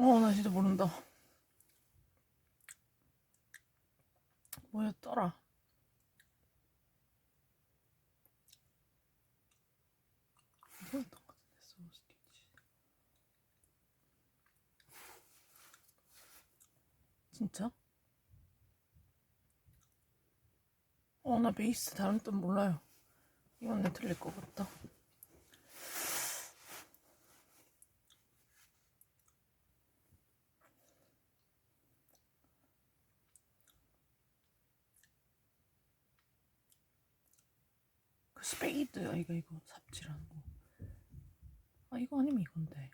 나 진짜 모른다. 뭐였더라? 이거였던 것 같은데, 소스티치. 진짜? 나 베이스 다른 뜻 몰라요. 이건 내 틀릴 것 같다. 그 스페이드 아이가 이거 삽질하는 거. 이거 아니면 이건데.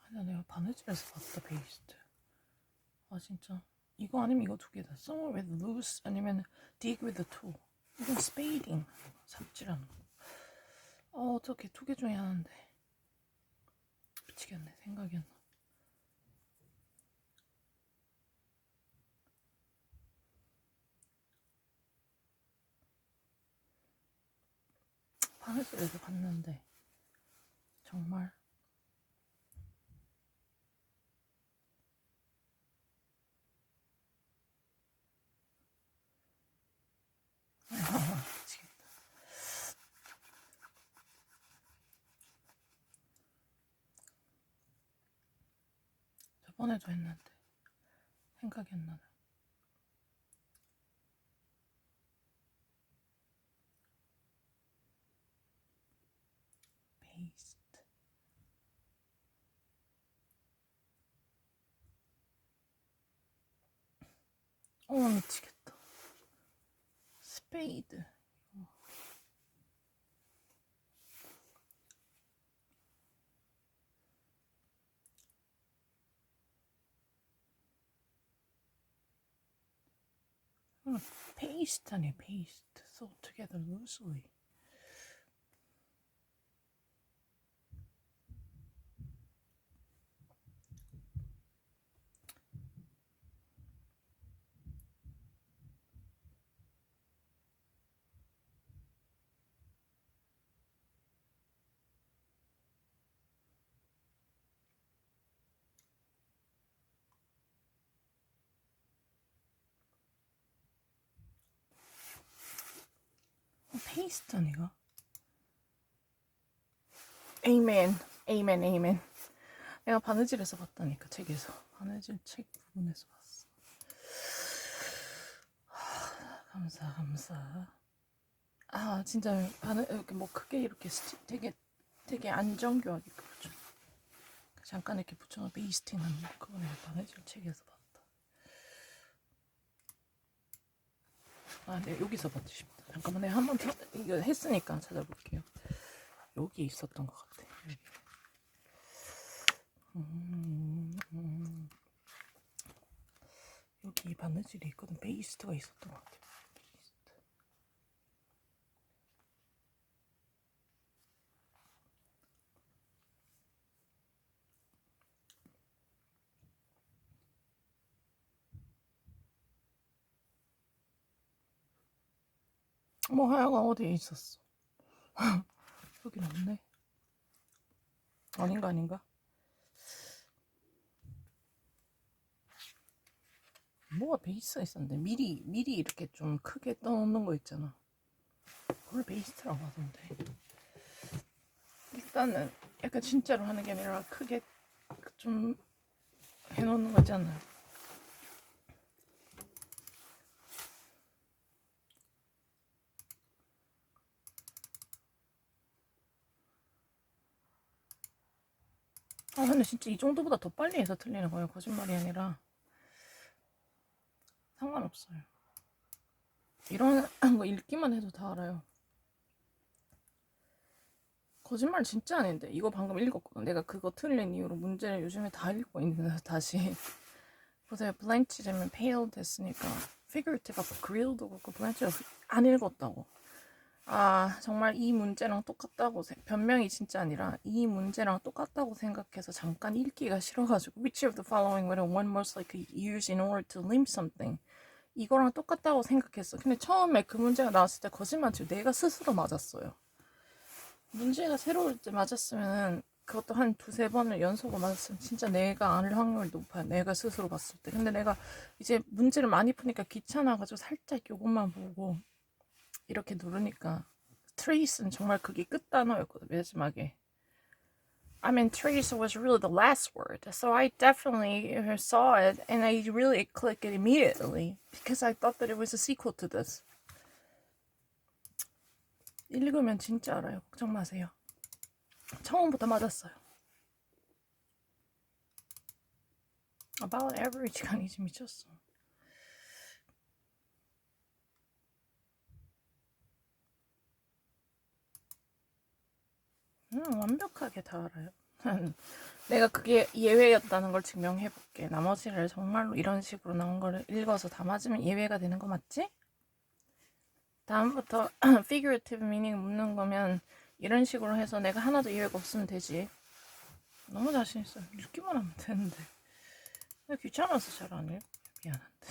아니야, 내가 바느질에서 봤다 베이스트. 진짜. 이거 아니면 이거 두 개다. Somewhere with loose 아니면 dig with the tool. 이건 스페이딩. 삽질하는 거. 어떻게 두 개 중에 하나인데. 미치겠네. 생각이 안 나. 바느질에서 봤는데 정말 미치겠다. 저번에도 했는데 생각이 안 나네. 베이스트. 미치겠다. 스페이드. 페이스트 아니야, 페이스트. So together loosely. 페이스트 아니가? 에이멘, 에이멘, 에이멘. 내가 바느질에서 봤다니까, 책에서. 바느질 책 부분에서 봤어. 감사. 진짜 이렇게 뭐 크게 이렇게 되게 안정교하게 그렇죠. 잠깐 이렇게 붙여서 베이스팅하는 그거 내가 바느질 책에서 봤다. 내가 여기서 봤지 싶다. 잠깐만, 내가 한번 이거 했으니까 찾아볼게요. 여기 있었던 것 같아. 여기 바느질이 있거든. 베이스트가 있었던 것 같아. 베이스트. 뭐 하여간 어디에 있었어. 여긴 없네. 아닌가? 뭐가 베이스가 있었는데 미리 이렇게 좀 크게 떠놓는 거 있잖아. 그걸 베이스라고 하던데. 일단은 약간 진짜로 하는 게 아니라 크게 좀 해놓는 거잖아. 근데 진짜 이 정도보다 더 빨리 해서 틀리는 거예요. 거짓말이 아니라. 상관없어요. 이런 거 읽기만 해도 다 알아요. 거짓말 진짜 아닌데. 이거 방금 읽었거든. 내가 그거 틀린 이유로 문제를 요즘에 다 읽고 있는데 다시. 보세요. 블랭치자면 pale 됐으니까 figurative하고 grill도 그렇고 블랭치가 안 읽었다고. 정말 이 문제랑 똑같다고 변명이 진짜 아니라 이 문제랑 똑같다고 생각해서 잠깐 읽기가 싫어가지고 which of the following would one most likely use in order to limp something 이거랑 똑같다고 생각했어. 근데 처음에 그 문제가 나왔을 때 거짓말 치고 내가 스스로 맞았어요. 문제가 새로울 때 맞았으면 그것도 한 두세 번을 연속으로 맞았으면 진짜 내가 알 확률이 높아요. 내가 스스로 봤을 때. 근데 내가 이제 문제를 많이 푸니까 귀찮아가지고 살짝 요것만 보고 이렇게 누르니까 트레이스는 정말 그게 끝 단어였거든, 마지막에. I mean, trace was really the last word. So I definitely saw it and I really clicked it immediately because I thought that it was a sequel to this. 읽으면 진짜 알아요. 걱정 마세요. 처음부터 맞았어요. About average가 아니지 미쳤어. 완벽하게 다 알아요. 내가 그게 예외였다는 걸 증명해볼게. 나머지를 정말로 이런 식으로 나온 거를 읽어서 다 맞으면 예외가 되는 거 맞지? 다음부터 figurative meaning 묻는 거면 이런 식으로 해서 내가 하나도 예외가 없으면 되지. 너무 자신 있어. 읽기만 하면 되는데. 귀찮아서 잘 안 읽어. 미안한데.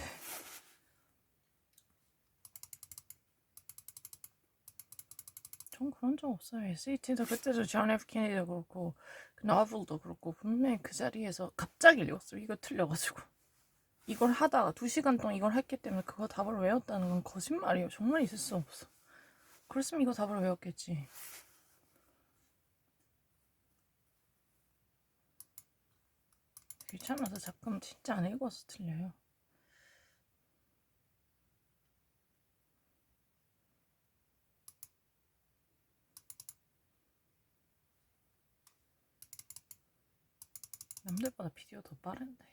전 그런 적 없어요. SAT도 그때도 존 F 케네디도 그렇고 노벨도 그렇고 분명히 그 자리에서 갑자기 읽었어요. 이거 틀려가지고. 이걸 하다가 2시간 동안 이걸 했기 때문에 그거 답을 외웠다는 건 거짓말이에요. 정말 있을 수 없어. 그랬으면 이거 답을 외웠겠지. 귀찮아서 자꾸 진짜 안 읽어서 틀려요. 남들보다 비디오 더 빠른데.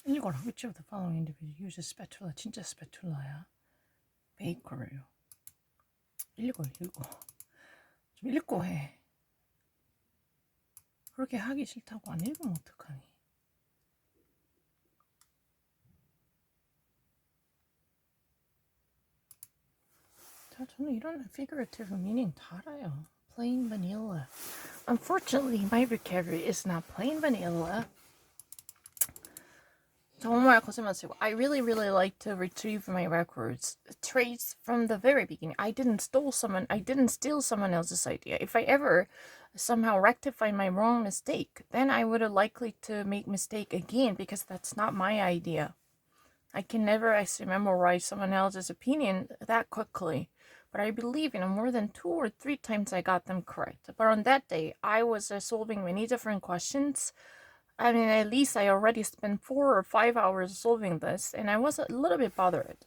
읽어라. Which of the following individuals uses spatula? 진짜 스패툴라야. 베이커예요. 읽어. 좀 읽고 해. 그렇게 하기 싫다고 안 읽으면 어떡하니? 자, 저는 이런 figurative meaning 다 알아요. Plain vanilla. Unfortunately, my vocabulary is not plain vanilla. 정말 거짓말치고 I really like to retrieve my records traits from the very beginning. I didn't steal someone else's idea. If I ever somehow rectify my wrong mistake, then I would have likely to make mistake again because that's not my idea. I can never actually memorize someone else's opinion that quickly. But I believe more than 2 or 3 times I got them correct. But on that day, I was solving many different questions. I mean, at least I already spent 4 or 5 hours solving this, and I was a little bit bothered.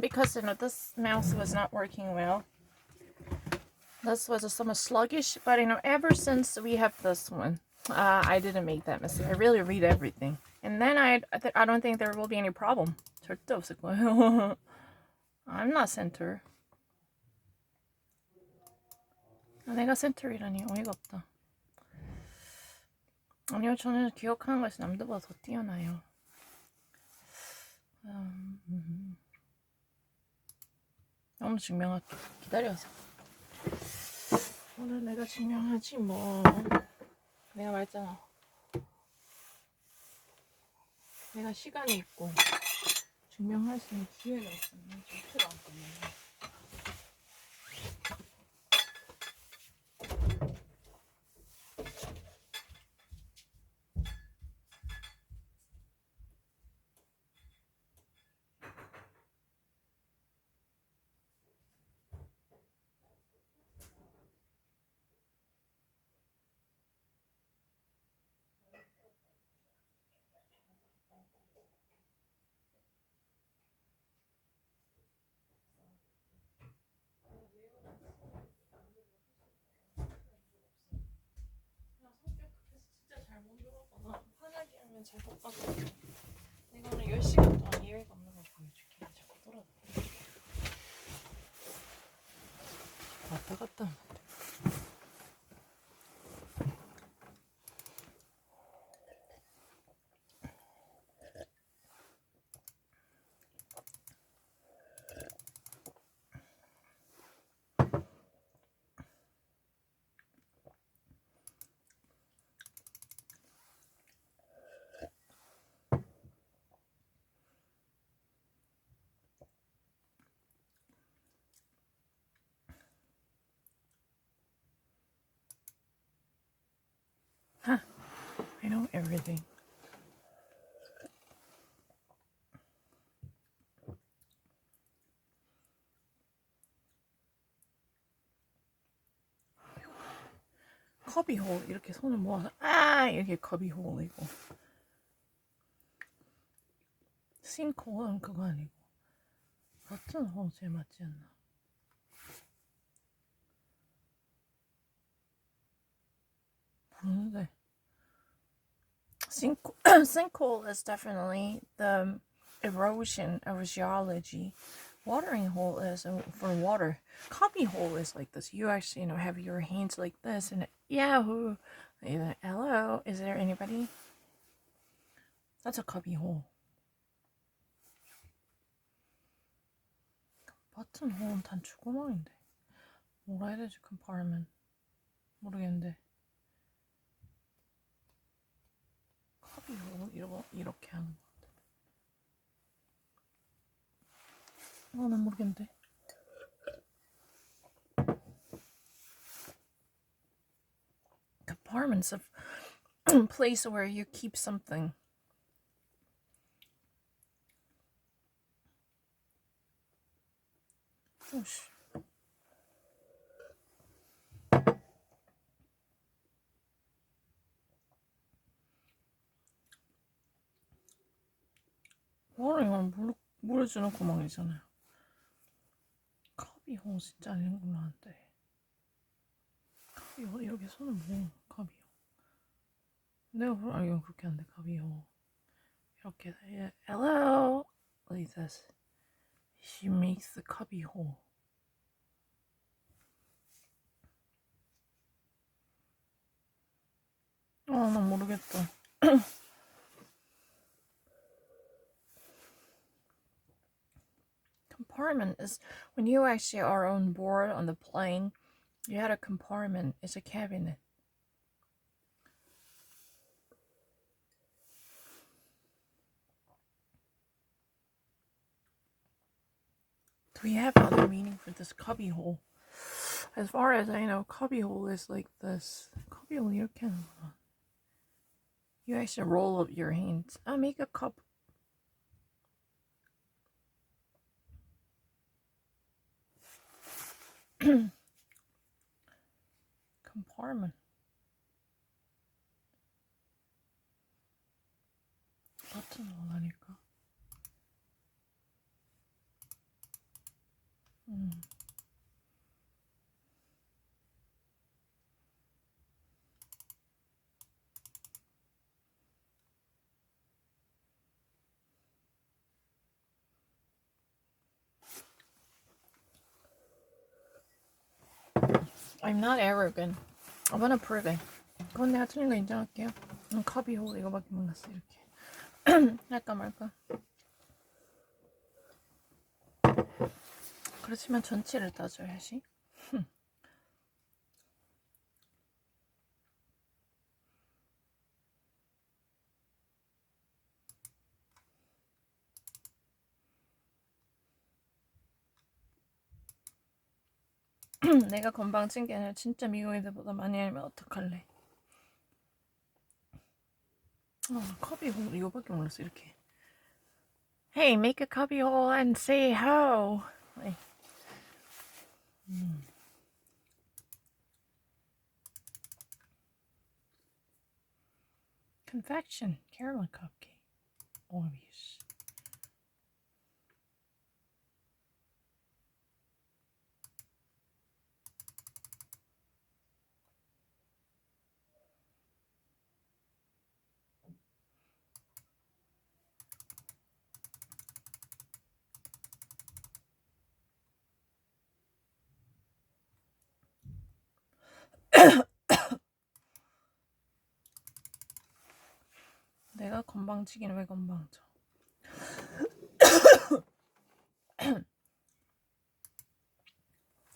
Because, this mouse was not working well. This was somewhat sluggish, but, ever since we have this one, I didn't make that mistake. I really read everything. And then I don't think there will be any problem. 절대 없을 거예요. I'm not center. 내가 센터이라니 어이가 없다. 아니요, 저는 기억하는 것이 남들보다 더 뛰어나요. 오늘 증명할게. 기다려서. 오늘 내가 증명하지 뭐. 내가 말했잖아. 내가 시간이 있고 증명할 수 있는 기회가 있으면 절대로 안 끝나요. 잘 못 봤어. 내가 오늘 10시간 동안 예외가 없는 걸 보여줄게. 자꾸 돌아다녀. 왔다 갔다 하면 돼. I know everything. 커비홀 이렇게 손을 모아서 이렇게 커비홀 이거. 싱크홀은 그거 아니고 버튼홀 제일 맞지 않나? 모르는데. Sinkhole is definitely the erosion of geology. Watering hole is for water. Cubby hole is like this. You actually, have your hands like this and yahoo. Hello, is there anybody? That's a cubby hole. 버튼 홀은 단추구멍인데. 뭐라 해야 되지? compartment. 모르겠는데. cubby hole 이렇게 하는 거. 난 모르겠는데. Compartment's a place where you keep something. 오씨. 이건 물을 주는 구멍이잖아요. 커비호 진짜 아닌 걸로 아는데. 커비호 이렇게 손을 모으는 커비호. 내가 이건 그렇게 안 돼. 커비호 이렇게. Hello, like this. She makes the 커비호. 난 모르겠다. Compartment is when you actually are on board on the plane. You had a compartment. It's a cabinet. Do we have other meaning for this cubby hole? As far as I know, cubby hole is like this. Cubby hole 이렇게 하는 거야. You actually roll up your hands. Make a cup. Compartment. 버튼 원하니까. I'm not arrogant. I'm gonna prove it. 그건 내가 틀린 거 인정할게요. 커비홀 이거밖에 몰랐어 이렇게. 할까 말까. 그렇지만 전체를 따져야지. 내가 건방진 게 아니라 진짜 미국 애들보다 많이 알면 어떡할래. 커비 홀 이거밖에 몰랐어 이렇게. Hey, make a cubby hole and say ho. Confection, caramel cupcake. Obvious. 내가 건방지긴 왜 건방져.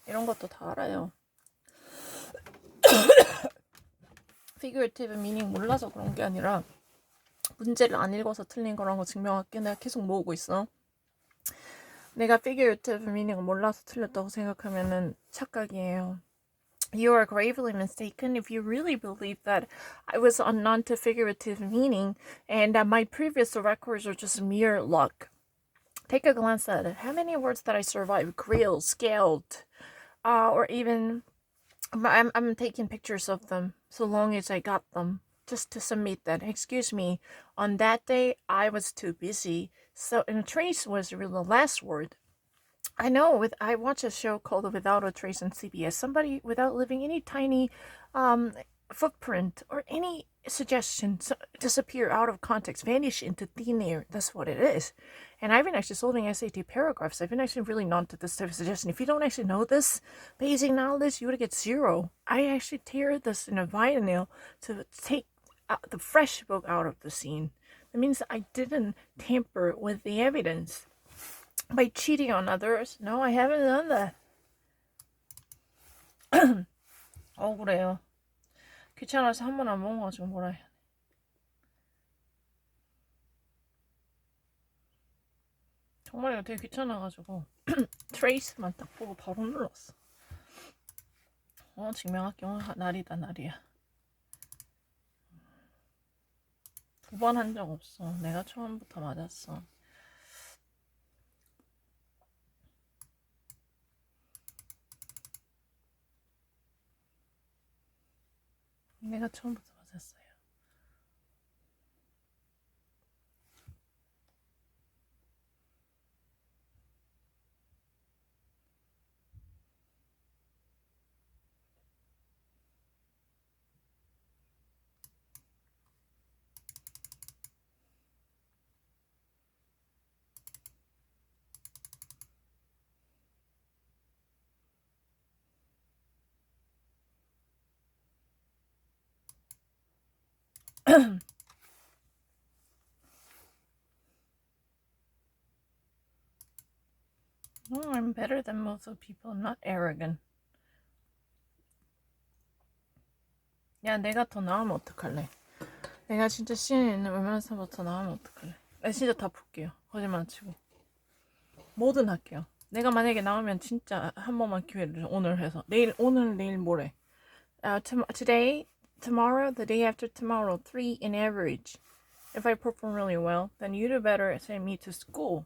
이런 것도 다 알아요. figurative meaning 몰라서 그런 게 아니라 문제를 안 읽어서 틀린 거란 거 증명할게. 내가 계속 모으고 있어. 내가 figurative meaning을 몰라서 틀렸다고 생각하면은 착각이에요. You are gravely mistaken if you really believe that I was unknown to figurative meaning and that my previous records are just mere luck. Take a glance at it. How many words that I survived? Grilled, scaled, or even I'm taking pictures of them so long as I got them just to submit that. Excuse me, on that day I was too busy. So, and trace was really the last word. I know. I watch a show called Without a Trace on CBS. Somebody without leaving any tiny um, footprint or any suggestion disappear out of context, vanish into thin air. That's what it is. And I've been actually solving SAT paragraphs. I've been actually really not to this type of suggestion. If you don't actually know this basic knowledge, you would get 0. I actually tear this in a vinyl to take the fresh book out of the scene. That means I didn't tamper with the evidence by cheating on others. No, I haven't done that. 억울해요. 귀찮아서 한 번 안 먹어가지고 뭐라 해. 정말 이거 되게 귀찮아가지고 트레이스만 딱 보고 바로 눌렀어. 증명할게. 오늘 날이다 날이야. 2번 한 적 없어. 내가 처음부터 맞았어. 내가 처음부터 맞았어요. No, I'm better than most of people. I'm not arrogant. 야, 내가 더 나으면 어떡할래? 내가 진짜 CNN 있는 웬만해서보다 더 나으면 어떡할래? 나 진짜 다 볼게요. 거짓말 안 치고. 뭐든 할게요. 내가 만약에 나오면 진짜 한 번만 기회를 오늘 해서 오늘 내일 모레 today, tomorrow, the day after tomorrow, 3 in average. If I perform really well, then you'd better send me to school.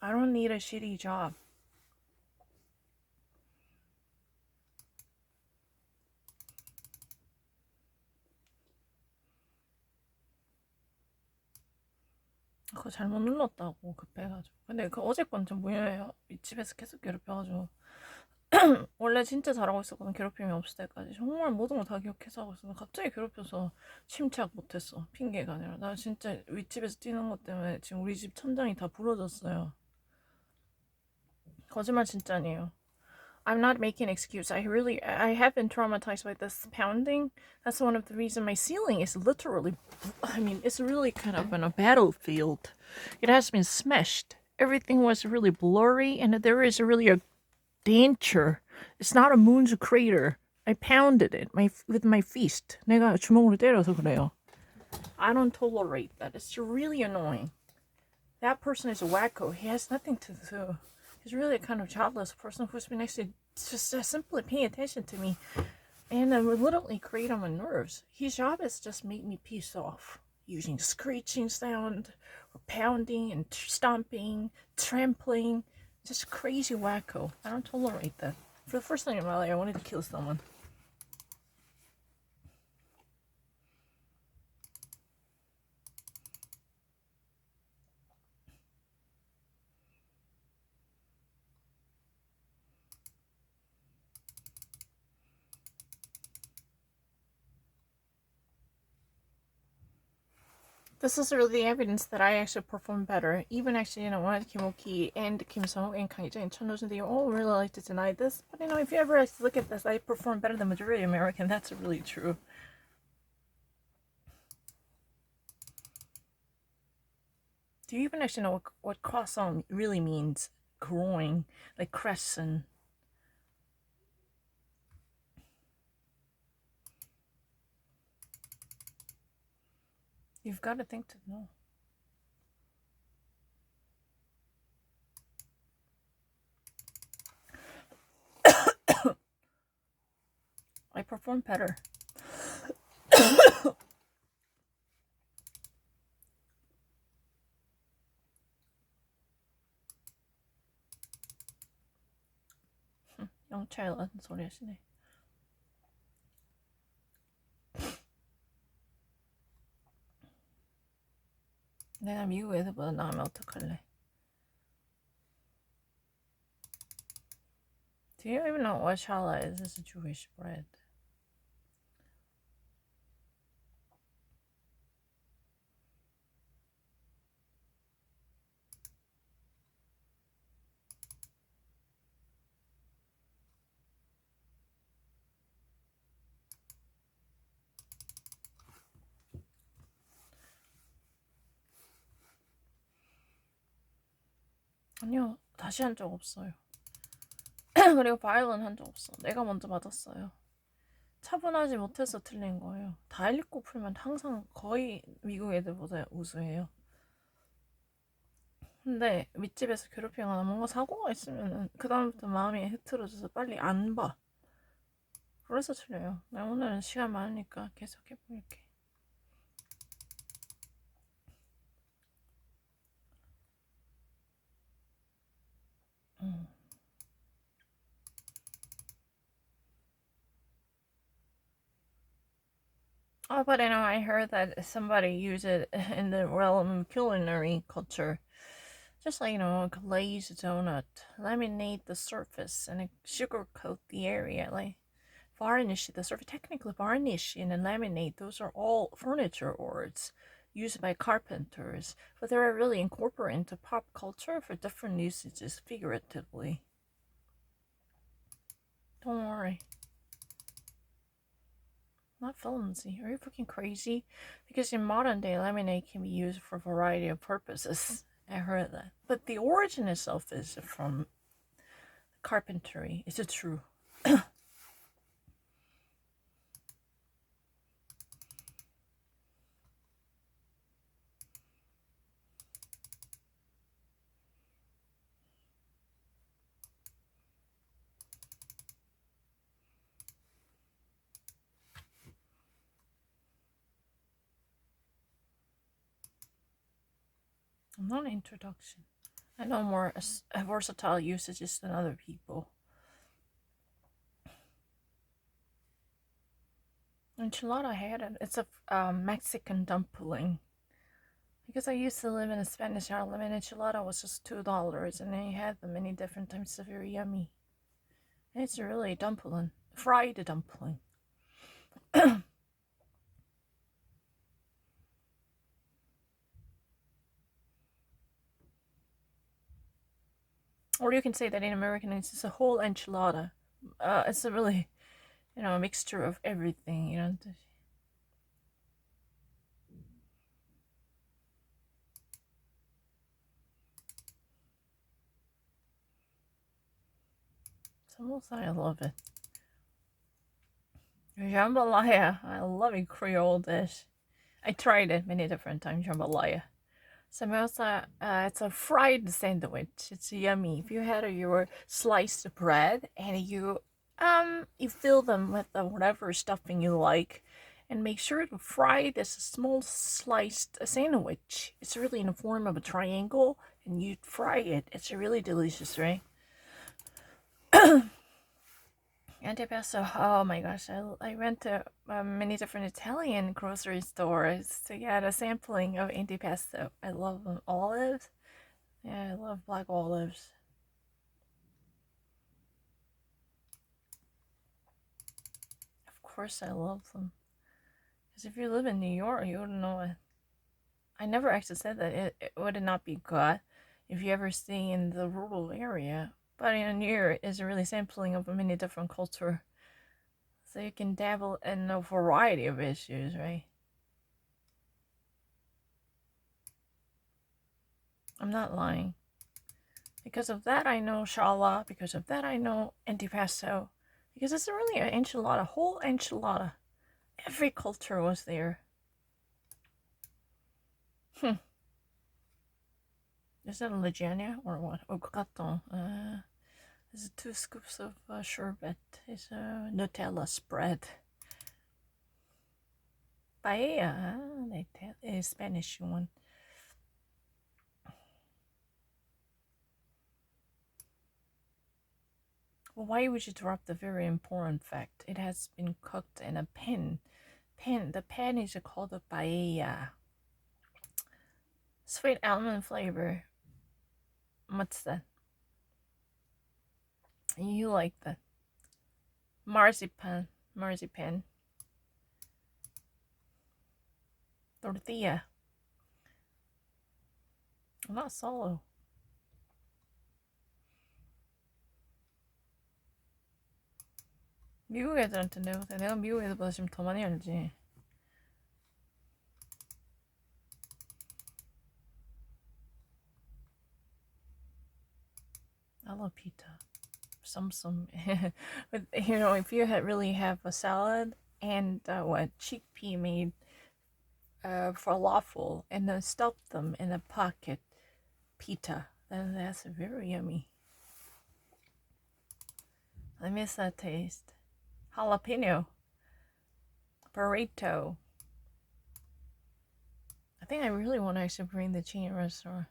I don't need a shitty job. 그거 잘못 눌렀다고 급해가지고. 근데 그 어제 건 좀 뭐예요? 집에서 계속 괴롭혀가지고. 원래 진짜 잘하고 있었거든. 괴롭힘이 없을 때까지 정말 모든 걸 다 기억해서 하고 있었는데 갑자기 괴롭혀서 침착 못했어. 핑계가 아니라 나 진짜 윗집에서 뛰는 것 때문에 지금 우리 집 천장이 다 부러졌어요. 거짓말 진짜 아니에요. I'm not making an excuse. I have been traumatized by this pounding. That's one of the reasons my ceiling is literally, it's really kind of in a battlefield. It has been smashed. Everything was really blurry, and there is really a danger. It's not a moon's crater. I pounded it with my fist. 내가 주먹으로 때려서 그래요. I don't tolerate that. It's really annoying. That person is a wacko. He has nothing to do. He's really a kind of childless person who's been actually just simply paying attention to me and literally grate on my nerves. His job is just make me piss off using screeching sound or pounding and stomping, trampling. Just crazy wacko. I don't tolerate that. For the first time in my life, I wanted to kill someone. This is really evidence that I actually performed better. Even actually, Kim Ok and Kim Sung and Kang Jae and Chun Dojin, they all really like to deny this. But if you ever look at this, I perform better than majority of American. That's really true. Do you even actually know what croissant really means? Groin, like crescent. You've got to think to know. perform better. 영차이 같은 소리 하시네. 내가 미국 애들보다 나으면 어떡할래? Do you even know what challah is? It's a Jewish bread. 아니요, 다시 한 적 없어요. 그리고 바일은 한 적 없어. 내가 먼저 맞았어요. 차분하지 못해서 틀린 거예요. 다 읽고 풀면 항상 거의 미국 애들보다 우수해요. 근데 윗집에서 괴롭히거나 뭔가 사고가 있으면은 그 다음부터 마음이 흐트러져서 빨리 안 봐. 그래서 틀려요. 나 오늘은 시간 많으니까 계속 해볼게. Oh, but I know I heard that somebody used it in the realm of culinary culture. Just like, a glazed donut, laminate the surface and sugarcoat the area, like varnish the surface. Technically, varnish and laminate, those are all furniture words used by carpenters, but they're really incorporated into pop culture for different usages figuratively. Don't worry. Not flimsy. Are you fucking crazy? Because in modern day, laminate can be used for a variety of purposes. I heard that. But the origin itself is from carpentry. Is it true? I'm not an introduction. I know more versatile usages than other people. Enchilada, I had it. It's a Mexican dumpling. Because I used to live in a Spanish island, and enchilada was just $2, and I had them many different times. So very yummy. And it's really a dumpling, fried dumpling. Or you can say that in American it's just a whole enchilada. It's a really, a mixture of everything, Samosa, I love it. Jambalaya, I love a Creole dish. I tried it many different times, jambalaya. Samosa, it's a fried sandwich. It's yummy. If you had your sliced bread and you fill them with whatever stuffing you like, and make sure to fry this small sliced sandwich. It's really in the form of a triangle, and you fry it. It's really delicious, right? Antipasto, oh my gosh, I went to many different Italian grocery stores to get a sampling of antipasto. I love them. Olives, yeah, I love black olives. Of course I love them. Because if you live in New York, you wouldn't know it. I never actually said that it would not be good if you ever stay in the rural area. But in New York is a really sampling of many different culture. So you can dabble in a variety of issues, right? I'm not lying. Because of that I know Shala. Because of that I know antipasto. Because it's really an enchilada, whole enchilada. Every culture was there. Is that a lasagna or what? Oh, gratin. This is 2 scoops of sherbet. It's a Nutella spread. paella, the Spanish one. Well, why would you drop the very important fact? It has been cooked in a pan. The pan is called a paella. Sweet almond flavor. What's that? You like that? Marzipan. Tortilla. Not solo. 미국 애들한테 내가 미국 애들보다 지금 더 많이 알지. I love pita. Some but you know, if you really have a salad and chickpea made falafel and then stuff them in a pocket pita, then that's very yummy. I miss that taste. Jalapeno burrito. I think I really want to actually bring the chain restaurant,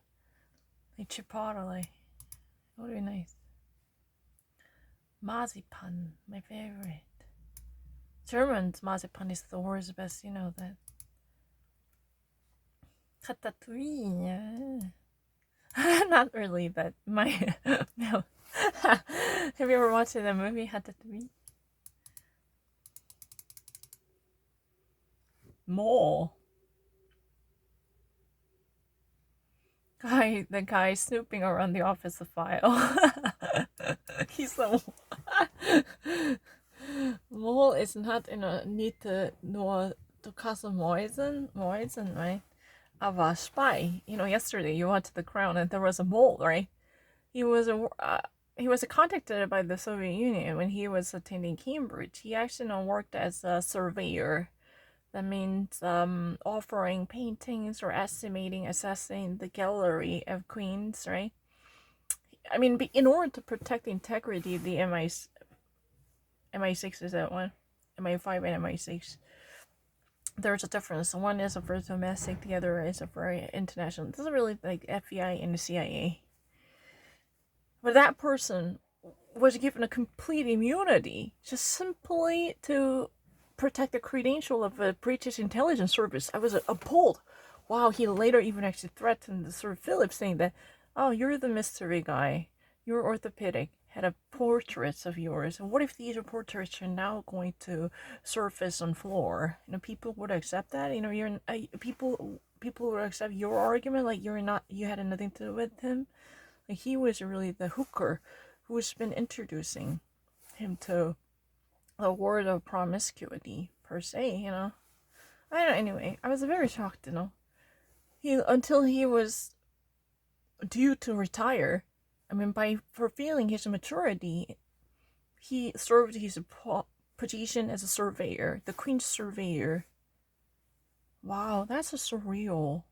like Chipotle. It would be nice. Marzipan, my favorite. German's marzipan is the worst, best, you know that. Ratatouille. Not really, but my no. Have you ever watched the movie Ratatouille? Mole. The guy snooping around the office file. He's the mole is not in a need to know to cause Moisen, right? Of a spy. You know, yesterday you went to the Crown and there was a mole, right? He was contacted by the Soviet Union when he was attending Cambridge. He actually worked as a surveyor. That means offering paintings or assessing the gallery of queens, right? I mean, in order to protect the integrity of the MI6 is that one? MI5 and MI6. There's a difference. One is for domestic, the other is for international. This is really like FBI and the CIA. But that person was given a complete immunity just simply to protect the credential of a British intelligence service. I was appalled. Wow, he later even actually threatened Sir Philip, saying that, oh, you're the mystery guy. You're orthopedic. Had a portraits of yours. And what if these portraits are now going to surface on floor? You know, people would accept that. You know, people would accept your argument, like you had nothing to do with him. Like he was really the hooker who's been introducing him to the word of promiscuity per se, you know. I don't know, anyway, I was very shocked, you know. Until he was due to retire, I mean, for feeling his maturity, he served his position as a surveyor, the Queen's surveyor. Wow, that's a surreal.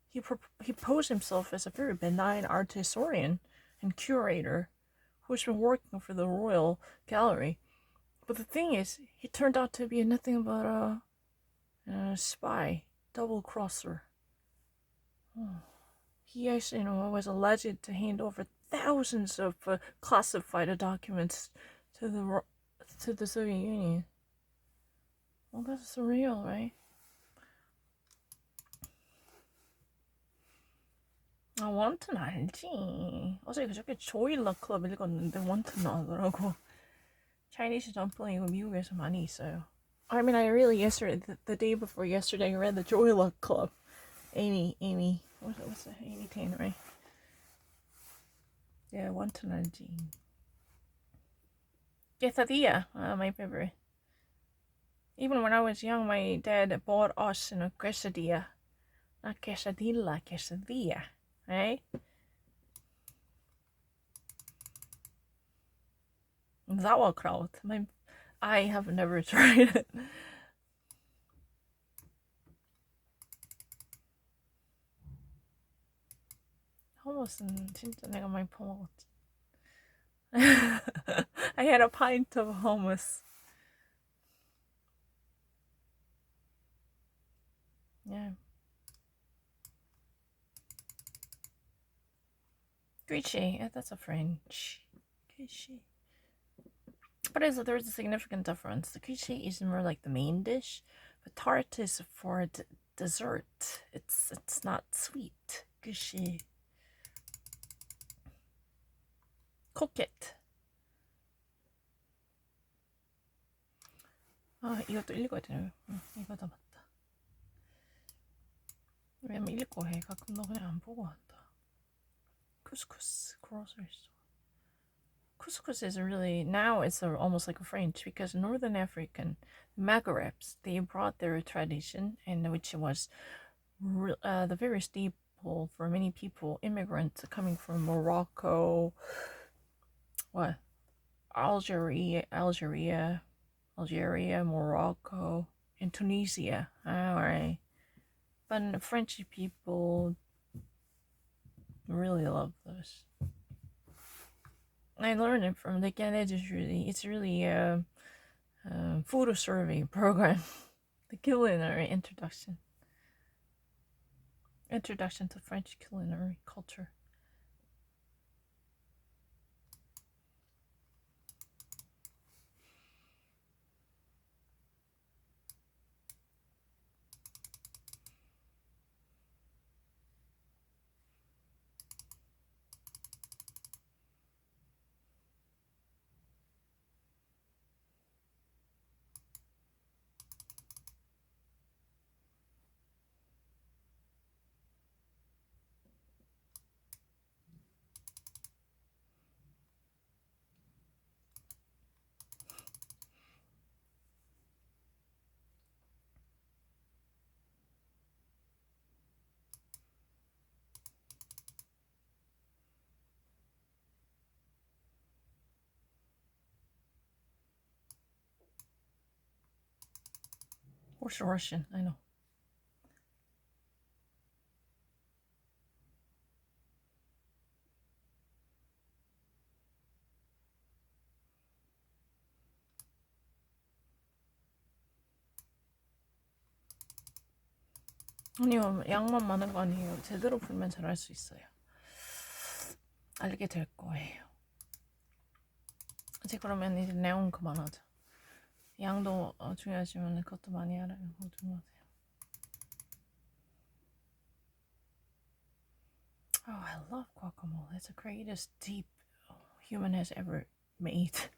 He posed himself as a very benign art historian and curator who's been working for the Royal Gallery. But the thing is, he turned out to be nothing but a spy, double-crosser. He actually, was alleged to hand over thousands of classified documents to the Soviet Union. Well, that's surreal, right? 원튼 알지. 어제 그저께 조일러 클럽 읽었는데 원튼 나오더라고. Chinese dumpling 이거 미국에서 많이 있어요. I mean, I really yesterday, the day before yesterday, I read the Joy Luck Club. Amy, what's that? Amy Tan, right? Yeah, wonton 알지. Quesadilla, my favorite. Even when I was young, my dad bought us a quesadilla. Not quesadilla, quesadilla, right? Sauerkraut. I have never tried it. hummus은 진짜 내가 많이 퍼먹었지. I had a pint of hummus. Yeah. Gucci. Yeah, that's a French. Gucci. But there's a significant difference. The quiche is more like the main dish, but tart is for dessert. It's not sweet. quiche. Coquette. 아, 이것도 읽어야 되네. 이거다 맞다. 왜냐면 읽고 해. 가끔 너 그냥 안 보고 한다. Couscous. Grocery store. Couscous is really, now it's almost like a French, because Northern African Maghrebs, they brought their tradition, and which was the very staple for many people, immigrants coming from Morocco, what, Algeria, Morocco, and Tunisia. All right, but the French people really love those. I learned it from the Canadians. It's really a photo survey program, the culinary introduction to French culinary culture. What's Russian? I know. 아니요, 양만 많은 거 아니에요. 제대로 풀면 잘할 수 있어요. 알게 될 거예요. 이제 그러면 이제 내용 그만하자. 양도 중요하지만 그것도 많이 알아요. 조심하세요. Oh, I love guacamole. It's the greatest deep human has ever made.